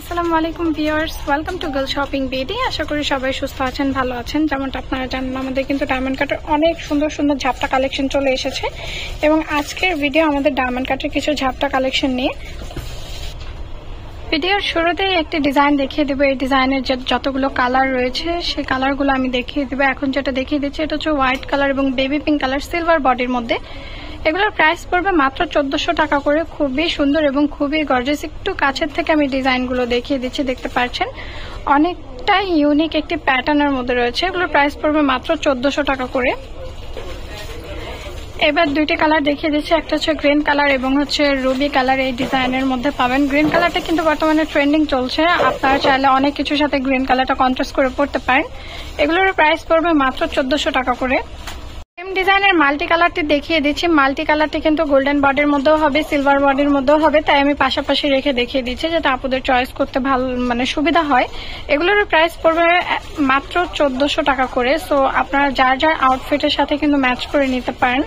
আসসালামু আলাইকুম viewers, welcome to girl shopping BD. আশা করি সবাই সুস্থ আছেন, ভালো আছেন। যেমনটা আপনারা জানেন, আমাদের কিন্তু ডায়মন্ড কাটের অনেক সুন্দর সুন্দর ঝাপটা কালেকশন চলে এসেছে এবং আজকের ভিডিও আমাদের ডায়মন্ড কাটের কিছু ঝাপটা কালেকশন নিয়ে। ভিডিওর শুরুতেই একটি ডিজাইন দেখিয়ে দেবো। এই ডিজাইনের যতগুলো কালার রয়েছে সেই কালারগুলো আমি দেখিয়ে দেবো। এখন যেটা দেখিয়ে দিচ্ছি এটা হচ্ছে হোয়াইট কালার এবং বেবি পিঙ্ক কালার সিলভার বডির মধ্যে। এগুলোর প্রাইস পড়বে মাত্র 1400 টাকা করে। খুবই সুন্দর এবং খুবই গর্জিয়াস। একটু কাছের থেকে আমি ডিজাইনগুলো দেখিয়ে দিচ্ছি, দেখতে পাচ্ছেন অনেকটা ইউনিক একটি প্যাটার্নের মধ্যে রয়েছে। এগুলোর প্রাইস পড়বে মাত্র 1400 টাকা করে। এবার দুইটি কালার দেখিয়ে দিচ্ছি, একটা হচ্ছে গ্রিন কালার এবং হচ্ছে রুবি কালার। এই ডিজাইনের মধ্যে পাবেন। গ্রিন কালারটা কিন্তু বর্তমানে ট্রেন্ডিং চলছে, আপনারা চাইলে অনেক কিছুর সাথে গ্রিন কালারটা কন্ট্রাস্ট করে পড়তে পারেন। এগুলোর প্রাইস পড়বে মাত্র 1400 টাকা করে। সেম ডিজাইনের মাল্টি কালারটি দেখিয়ে দিচ্ছি। মাল্টি কালারটি কিন্তু গোল্ডেন বডির মধ্যেও হবে, সিলভার বডির মধ্যেও হবে, তাই আমি পাশাপাশি রেখে দেখিয়ে দিচ্ছি যাতে আপুদের চয়েস করতে ভালো সুবিধা হয়। এগুলোর প্রাইস পড়বে মাত্র 1400 টাকা করে। সো আপনারা যার যার আউটফিটের সাথে কিন্তু ম্যাচ করে নিতে পারেন।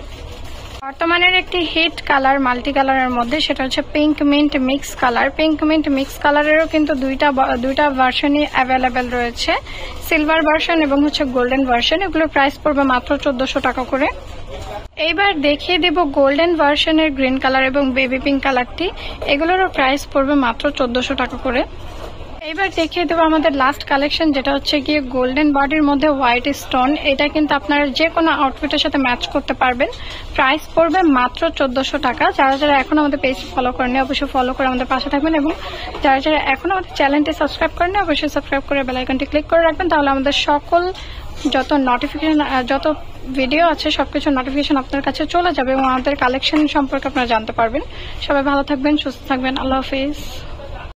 বর্তমানের একটি হিট কালার মাল্টি কালারের মধ্যে, সেটা হচ্ছে pink mint mix colour. Pink mint mix কালারেরও কিন্তু দুইটা ভার্সনই অ্যাভেলেবেল রয়েছে, সিলভার ভার্সন এবং হচ্ছে গোল্ডেন ভার্সন। এগুলোর প্রাইস পড়বে মাত্র 1400 টাকা করে। এইবার দেখিয়ে দেব গোল্ডেন ভার্সনের গ্রিন কালার এবং বেবি পিঙ্ক কালারটি। এগুলোরও প্রাইস পড়বে মাত্র 1400 টাকা করে। এইবার দেখিয়ে দেবো আমাদের লাস্ট কালেকশন, যেটা হচ্ছে গিয়ে গোল্ডেন বডির মধ্যে হোয়াইট স্টোন। এটা কিন্তু আপনারা যে কোনো আউটফিটের সাথে ম্যাচ করতে পারবেন। প্রাইস পড়বে মাত্র 1400 টাকা। যারা যারা এখন আমাদের পেজ ফলো করেনি অবশ্যই ফলো করে আমাদের পাশে থাকবেন এবং যারা যারা এখন আমাদের চ্যানেলটি সাবস্ক্রাইব করেনি অবশ্যই সাবস্ক্রাইব করে বেল আইকনটি ক্লিক করে রাখবেন। তাহলে আমাদের সকল যত ভিডিও আছে সবকিছু নোটিফিকেশন আপনার কাছে চলে যাবে এবং আমাদের কালেকশন সম্পর্কে আপনারা জানতে পারবেন। সবাই ভালো থাকবেন, সুস্থ থাকবেন। আল্লাহ হাফিজ।